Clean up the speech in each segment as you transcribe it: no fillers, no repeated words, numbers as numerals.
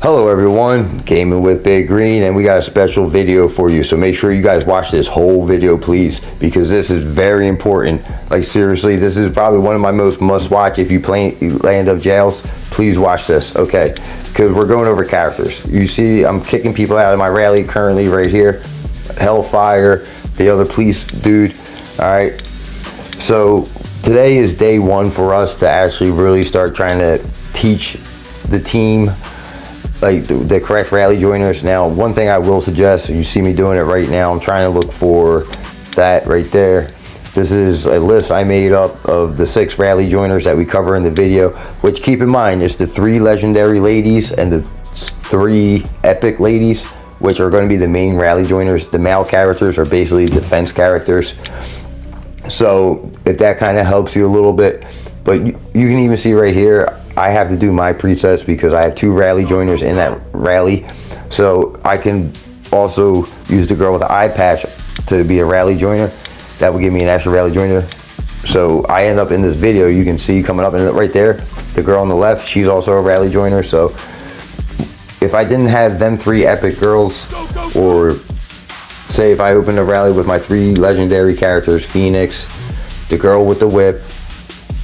Hello everyone, Gaming with Big Green, and we got a special video for you, so make sure you guys watch this whole video please, because this is very important. Like seriously, this is probably one of my most must watch. If you play Land of Jails, please watch this, okay? Because we're going over characters. You see I'm kicking people out of my rally currently right here. Hellfire, the other police dude. Alright, so today is day one for us to actually really start trying to teach the team like the correct rally joiners. Now, one thing I will suggest, you see me doing it right now, I'm trying to look for that right there. This is a list I made up of the 6 rally joiners that we cover in the video, which keep in mind, it's the 3 legendary ladies and the 3 epic ladies, which are going to be the main rally joiners. The male characters are basically defense characters. So if that kind of helps you a little bit, but you can even see right here, I have to do my presets because I have 2 rally joiners in that rally. So I can also use the girl with the eye patch to be a rally joiner. That will give me an extra rally joiner. So I end up in this video, you can see coming up in right there, the girl on the left, she's also a rally joiner. So if I didn't have them 3 epic girls, or say if I opened a rally with my 3 legendary characters, Phoenix, the girl with the whip,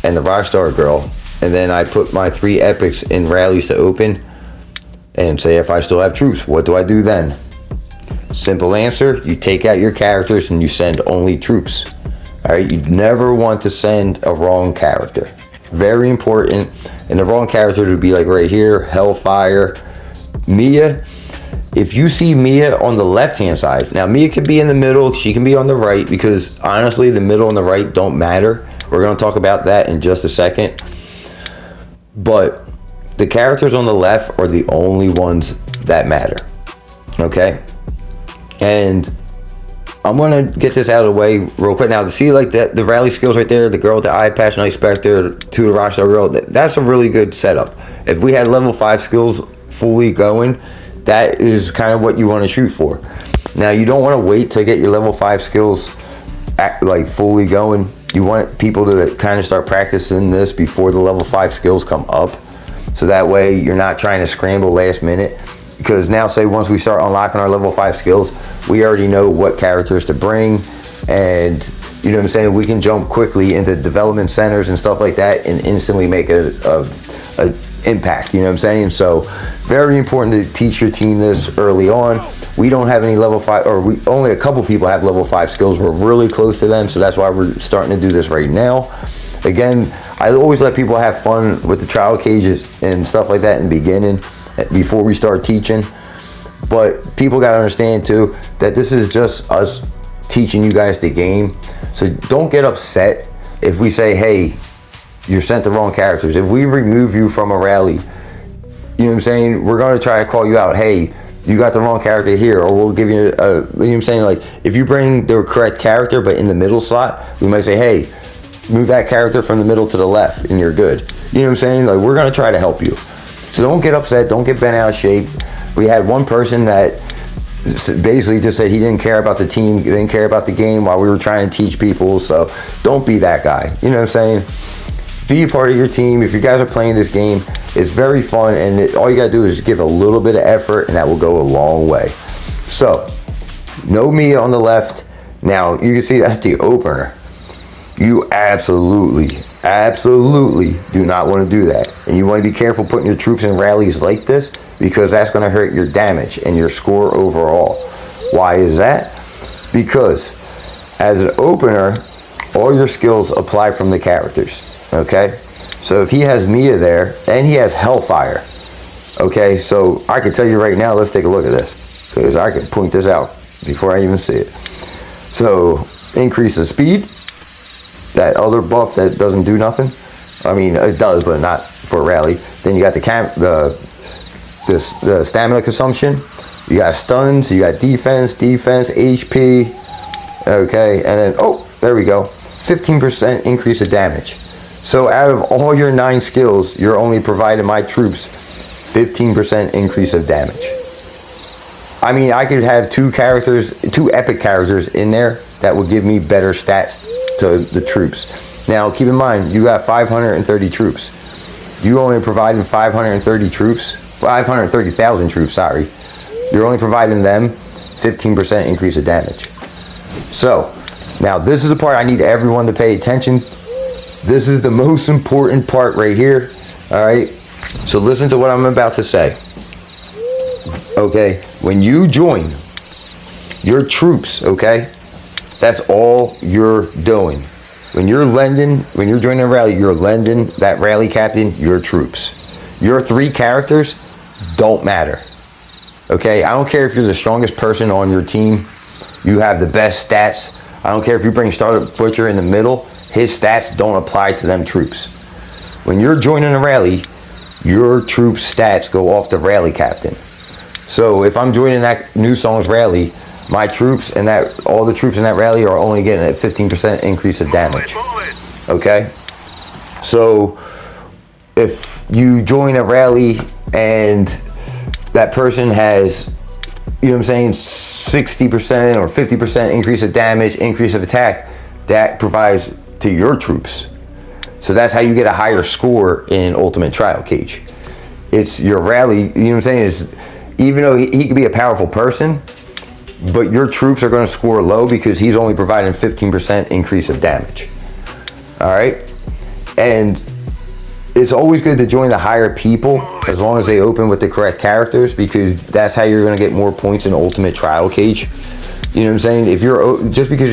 and the Rockstar girl, and then I put my 3 epics in rallies to open, and say if I still have troops, what do I do then? Simple answer, you take out your characters and you send only troops. Alright, you never want to send a wrong character. Very important. And the wrong characters would be like right here, Hellfire, Mia. If you see Mia on the left hand side, now Mia could be in the middle, she can be on the right, because honestly the middle and the right don't matter. We're going to talk about that in just a second. But the characters on the left are the only ones that matter. Okay? And I'm going to get this out of the way real quick. Now, to see like that, the rally skills right there, the girl with the eye patch, Night Spectre, to the Rockstar girl, that's a really good setup. If we had level 5 skills fully going, that is kind of what you want to shoot for. Now, you don't want to wait to get your level 5 skills like fully going. You want people to kind of start practicing this before the level 5 skills come up. So that way you're not trying to scramble last minute. Because now say once we start unlocking our level 5 skills, we already know what characters to bring. And you know what I'm saying? We can jump quickly into development centers and stuff like that and instantly make a impact, you know what I'm saying? So very important to teach your team this early on. We don't have any level 5, or only a couple people have level 5 skills. We're really close to them, so that's why we're starting to do this right now. Again, I always let people have fun with the trial cages and stuff like that in the beginning before we start teaching. But people got to understand too that this is just us teaching you guys the game. So don't get upset if we say, hey, you're sent the wrong characters. If we remove you from a rally, you know what I'm saying, we're going to try to call you out. Hey, you got the wrong character here, or we'll give you a, you know what I'm saying, like if you bring the correct character but in the middle slot, we might say, hey, move that character from the middle to the left and you're good. You know what I'm saying? Like we're going to try to help you. So don't get upset, don't get bent out of shape. We had one person that basically just said he didn't care about the team, he didn't care about the game while we were trying to teach people. So don't be that guy. You know what I'm saying? Be a part of your team. If you guys are playing this game, it's very fun, and all you gotta do is give a little bit of effort and that will go a long way. So no Mia on the left. Now you can see that's the opener. You absolutely do not want to do that, and you want to be careful putting your troops in rallies like this, because that's going to hurt your damage and your score overall. Why is that? Because as an opener, all your skills apply from the characters. Okay, so if he has Mia there and he has Hellfire, okay, so I can tell you right now, let's take a look at this, because I can point this out before I even see it. So increase the speed, that other buff that doesn't do nothing. I mean, it does, but not for rally. Then you got the stamina consumption. You got stuns. You got defense, HP. Okay, and then oh, there we go. 15% increase of damage. So out of all your 9 skills, you're only providing my troops 15% increase of damage. I mean, I could have 2 epic characters in there that would give me better stats to the troops. Now, keep in mind, you got 530 troops. You only providing 530 troops 530,000 troops, sorry, you're only providing them 15% increase of damage. So, now this is the part I need everyone to pay attention. This is the most important part right here, all right? So listen to what I'm about to say. Okay, when you join your troops, okay, that's all you're doing. When you're joining a rally, you're lending that rally captain your troops. Your 3 characters don't matter. Okay, I don't care if you're the strongest person on your team, you have the best stats. I don't care if you bring Starter Butcher in the middle, his stats don't apply to them troops. When you're joining a rally, your troops' stats go off the rally captain. So if I'm joining that New Songs rally, my troops and all the troops in that rally are only getting a 15% increase of damage. Okay? So if you join a rally and that person has, you know what I'm saying, 60% or 50% increase of damage, increase of attack, that provides to your troops. So that's how you get a higher score in Ultimate Trial Cage. It's your rally, you know what I'm saying, is even though he could be a powerful person, but your troops are going to score low because he's only providing 15% increase of damage. All right? And it's always good to join the higher people as long as they open with the correct characters, because that's how you're going to get more points in Ultimate Trial Cage. You know what I'm saying? If you're just because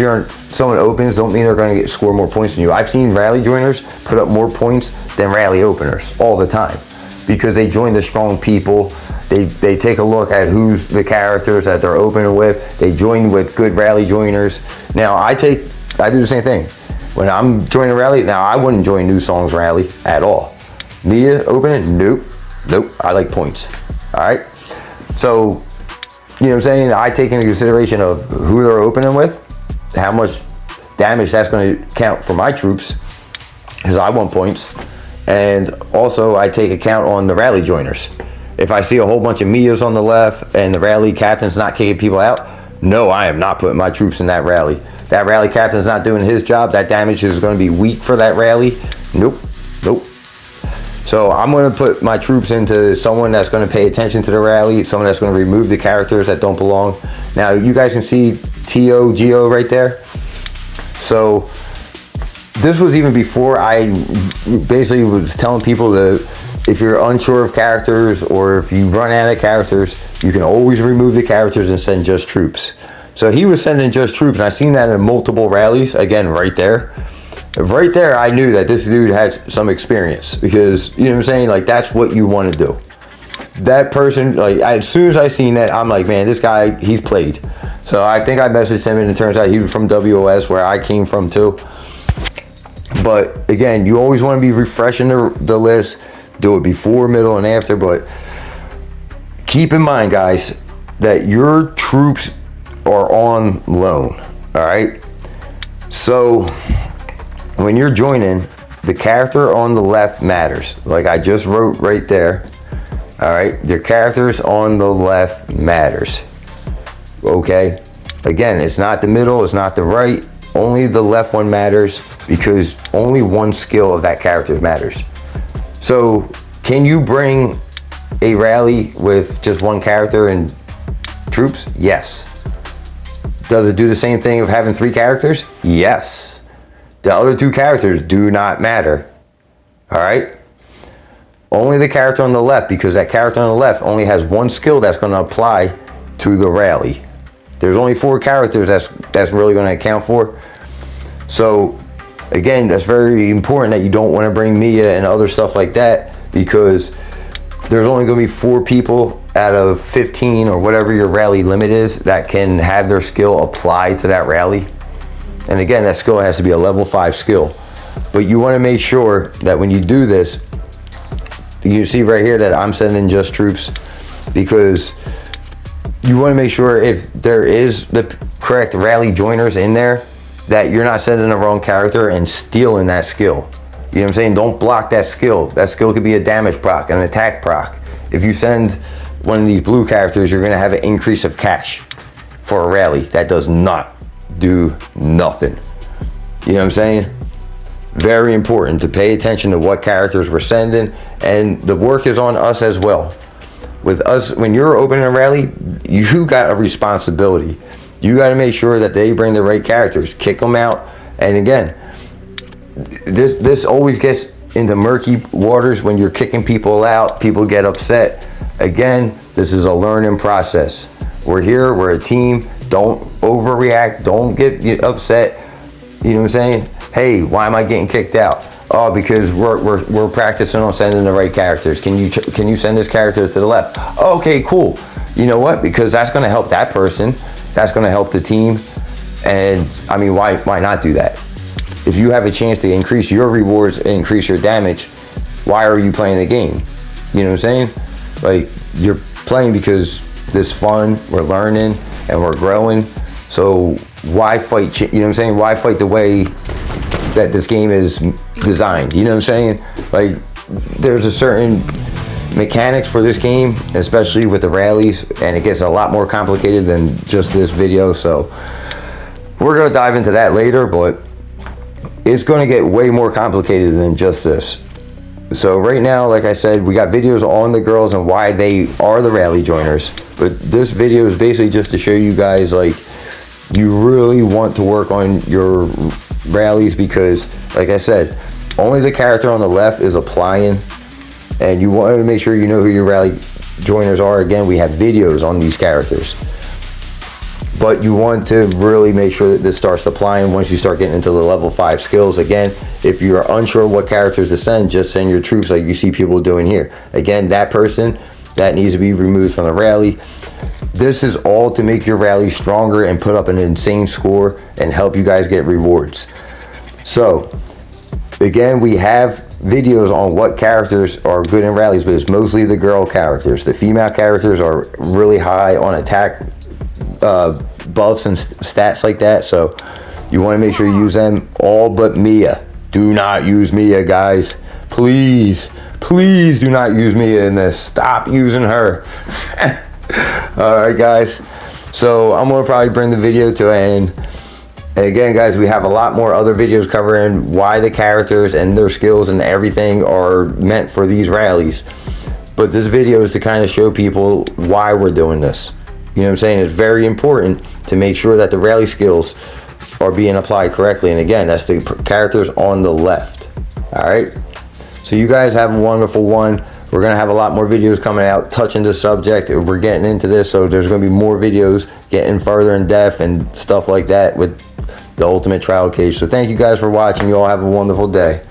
someone opens, don't mean they're going to score more points than you. I've seen rally joiners put up more points than rally openers all the time because they join the strong people. They take a look at who's the characters that they're opening with. They join with good rally joiners. Now I do the same thing. When I'm joining a rally, now I wouldn't join New Songs rally at all. Mia opening, nope. I like points. All right. So, you know what I'm saying? I take into consideration of who they're opening with, how much damage that's going to count for my troops, because I want points. And also I take account on the rally joiners. If I see a whole bunch of Mias on the left and the rally captain's not kicking people out, no, I am not putting my troops in that rally. That rally captain's not doing his job. That damage is going to be weak for that rally. Nope. So I'm going to put my troops into someone that's going to pay attention to the rally, someone that's going to remove the characters that don't belong. Now you guys can see T.O. Geo right there. So this was even before I basically was telling people that if you're unsure of characters or if you run out of characters, you can always remove the characters and send just troops. So he was sending just troops, and I've seen that in multiple rallies. Again, right there, I knew that this dude had some experience, because you know what I'm saying, like that's what you want to do. That person, like as soon as I seen that, I'm like, man, this guy, he's played. So I think I messaged him, and it turns out he was from WOS, where I came from too. But again, you always want to be refreshing the list. Do it before, middle, and after. But keep in mind, guys, that your troops are on loan. All right. So when you're joining, the character on the left matters. Like I just wrote right there. All right. Your characters on the left matters. Okay. Again, it's not the middle. It's not the right. Only the left one matters, because only one skill of that character matters. So can you bring a rally with just one character and troops? Yes. Does it do the same thing of having 3 characters? Yes. The other 2 characters do not matter. All right. Only the character on the left, because that character on the left only has one skill that's going to apply to the rally. There's only 4 characters that's really going to account for. So again, that's very important that you don't want to bring Mia and other stuff like that, because there's only going to be 4 people out of 15 or whatever your rally limit is that can have their skill apply to that rally. And again, that skill has to be a level 5 skill. But you want to make sure that when you do this, you see right here that I'm sending just troops, because you want to make sure if there is the correct rally joiners in there, that you're not sending the wrong character and stealing that skill. You know what I'm saying? Don't block that skill. That skill could be a damage proc, an attack proc. If you send one of these blue characters, you're going to have an increase of cash for a rally. That does not do nothing. You know what I'm saying? Very important to pay attention to what characters we're sending, and the work is on us as well. with us, when you're opening a rally, you got a responsibility. You got to make sure that they bring the right characters, kick them out. And again, this always gets into murky waters when you're kicking people out. People get upset. Again, this is a learning process. We're here, we're a team. Don't overreact, don't get upset. You know what I'm saying? Hey, why am I getting kicked out? Oh, because we're practicing on sending the right characters. Can you send this character to the left? Oh, okay, cool. You know what? Because that's going to help that person. That's going to help the team. And I mean, why not do that? If you have a chance to increase your rewards and increase your damage, why are you playing the game? You know what I'm saying? Like, you're playing because this fun, we're learning and we're growing. So why fight? You know what I'm saying? Why fight the way that this game is designed? You know what I'm saying? Like, there's a certain mechanics for this game, especially with the rallies, and it gets a lot more complicated than just this video. So we're gonna dive into that later, but it's gonna get way more complicated than just this. So right now, like I said, we got videos on the girls and why they are the rally joiners. But this video is basically just to show you guys, like, you really want to work on your rallies, because like I said, only the character on the left is applying, and you want to make sure you know who your rally joiners are. Again, we have videos on these characters, but you want to really make sure that this starts applying once you start getting into the level 5 skills. Again, if you're unsure what characters to send, just send your troops like you see people doing here. Again, that person that needs to be removed from the rally. This is all to make your rally stronger and put up an insane score and help you guys get rewards. So again, we have videos on what characters are good in rallies, but it's mostly the girl characters. The female characters are really high on attack buffs and stats like that, so you want to make sure you use them. All but Mia. Do not use Mia, guys. Please do not use Mia in this. Stop using her. All right, guys, so I'm gonna probably bring the video to an end. And again, guys, we have a lot more other videos covering why the characters and their skills and everything are meant for these rallies. But this video is to kind of show people why we're doing this. You know what I'm saying? It's very important to make sure that the rally skills are being applied correctly. And again, that's the characters on the left. All right, so you guys have a wonderful one. We're going to have a lot more videos coming out touching the subject. We're getting into this, so there's going to be more videos getting further in depth and stuff like that with the Ultimate Trial Cage. So thank you guys for watching. You all have a wonderful day.